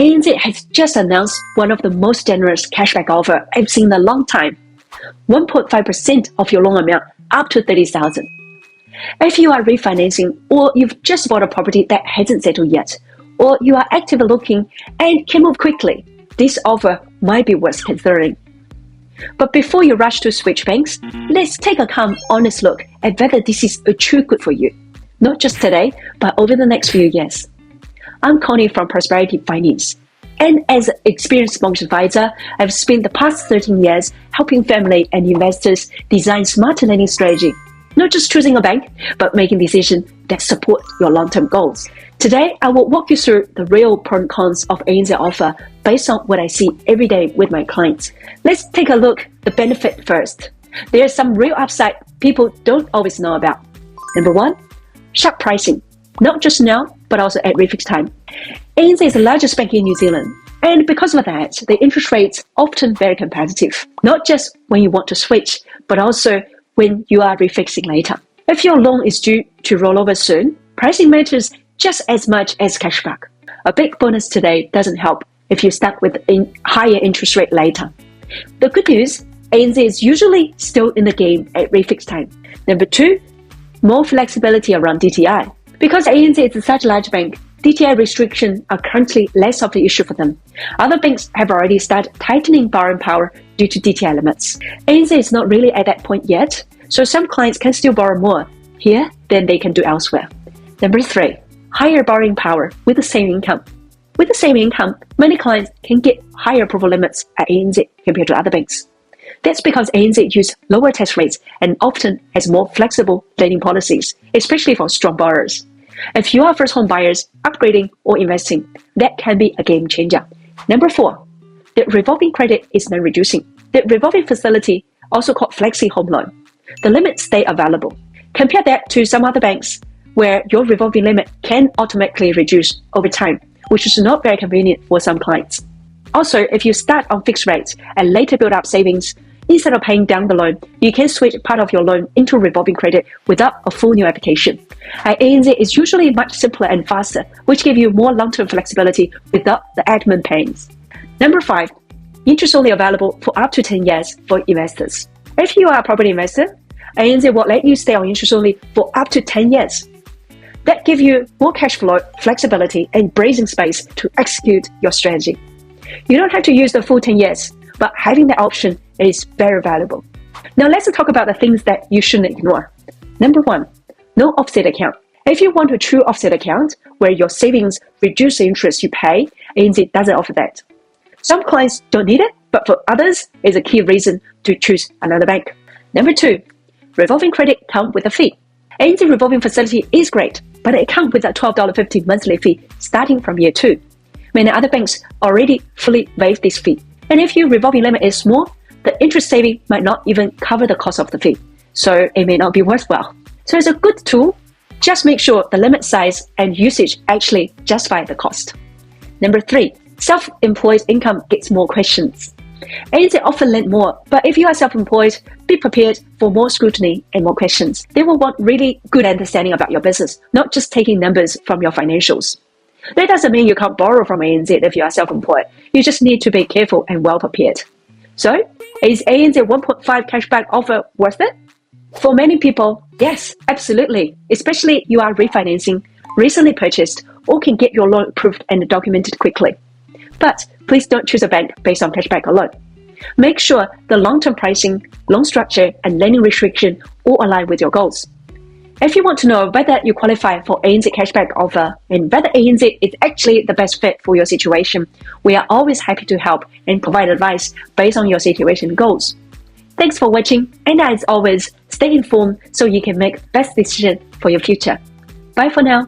ANZ has just announced one of the most generous cashback offer I've seen in a long time. 1.5% of your loan amount up to 30,000. If you are refinancing or you've just bought a property that hasn't settled yet, or you are actively looking and can move quickly, this offer might be worth considering. But before you rush to switch banks, let's take a calm, honest look at whether this is a true good for you, not just today, but over the next few years. I'm Connie from Prosperity Finance, and as an experienced mortgage advisor, I've spent the past 13 years helping family and investors design smarter lending strategy, not just choosing a bank, but making decisions that support your long-term goals. Today, I will walk you through the real pros and cons of ANZ offer based on what I see every day with my clients. Let's take a look at the benefit first. There's some real upside people don't always know about. Number one, sharp pricing, not just now, but also at refix time. ANZ is the largest bank in New Zealand, and because of that, the interest rates often very competitive, not just when you want to switch, but also when you are refixing later. If your loan is due to roll over soon, pricing matters just as much as cashback. A big bonus today doesn't help if you're stuck with a higher interest rate later. The good news, ANZ is usually still in the game at refix time. Number two, more flexibility around DTI. Because ANZ is such a large bank, DTI restrictions are currently less of the issue for them. Other banks have already started tightening borrowing power due to DTI limits. ANZ is not really at that point yet, so some clients can still borrow more here than they can do elsewhere. Number three, higher borrowing power with the same income. With the same income, many clients can get higher approval limits at ANZ compared to other banks. That's because ANZ uses lower tax rates and often has more flexible lending policies, especially for strong borrowers. If you are first home buyers, upgrading or investing, that can be a game changer. Number four, the revolving credit is now reducing. The revolving facility, also called Flexi Home Loan, the limits stay available. Compare that to some other banks where your revolving limit can automatically reduce over time, which is not very convenient for some clients. Also, if you start on fixed rates and later build up savings, instead of paying down the loan, you can switch part of your loan into revolving credit without a full new application. At ANZ is usually much simpler and faster, which gives you more long-term flexibility without the admin pains. Number five, interest only available for up to 10 years for investors. If you are a property investor, ANZ will let you stay on interest only for up to 10 years. That gives you more cash flow, flexibility, and breathing space to execute your strategy. You don't have to use the full 10 years, but having that option is very valuable. Now let's talk about the things that you shouldn't ignore. Number one, no offset account. If you want a true offset account where your savings reduce the interest you pay, ANZ doesn't offer that. Some clients don't need it, but for others, it's a key reason to choose another bank. Number two, revolving credit comes with a fee. ANZ revolving facility is great, but it comes with a $12.50 monthly fee starting from year two. Many other banks already fully waive this fee. And if your revolving limit is small, the interest saving might not even cover the cost of the fee, so it may not be worthwhile. So it's a good tool, just make sure the limit size and usage actually justify the cost. Number three, self-employed income gets more questions. ANZ often lend more, but if you are self-employed, be prepared for more scrutiny and more questions. They will want really good understanding about your business, not just taking numbers from your financials. That doesn't mean you can't borrow from ANZ if you are self-employed. You just need to be careful and well prepared. So, is ANZ 1.5 cashback offer worth it? For many people, yes, absolutely. Especially you are refinancing, recently purchased, or can get your loan approved and documented quickly. But please don't choose a bank based on cashback alone. Make sure the long-term pricing, loan structure, and lending restriction all align with your goals. If you want to know whether you qualify for ANZ cashback offer and whether ANZ is actually the best fit for your situation, we are always happy to help and provide advice based on your situation goals. Thanks for watching, and as always, stay informed so you can make the best decision for your future. Bye for now.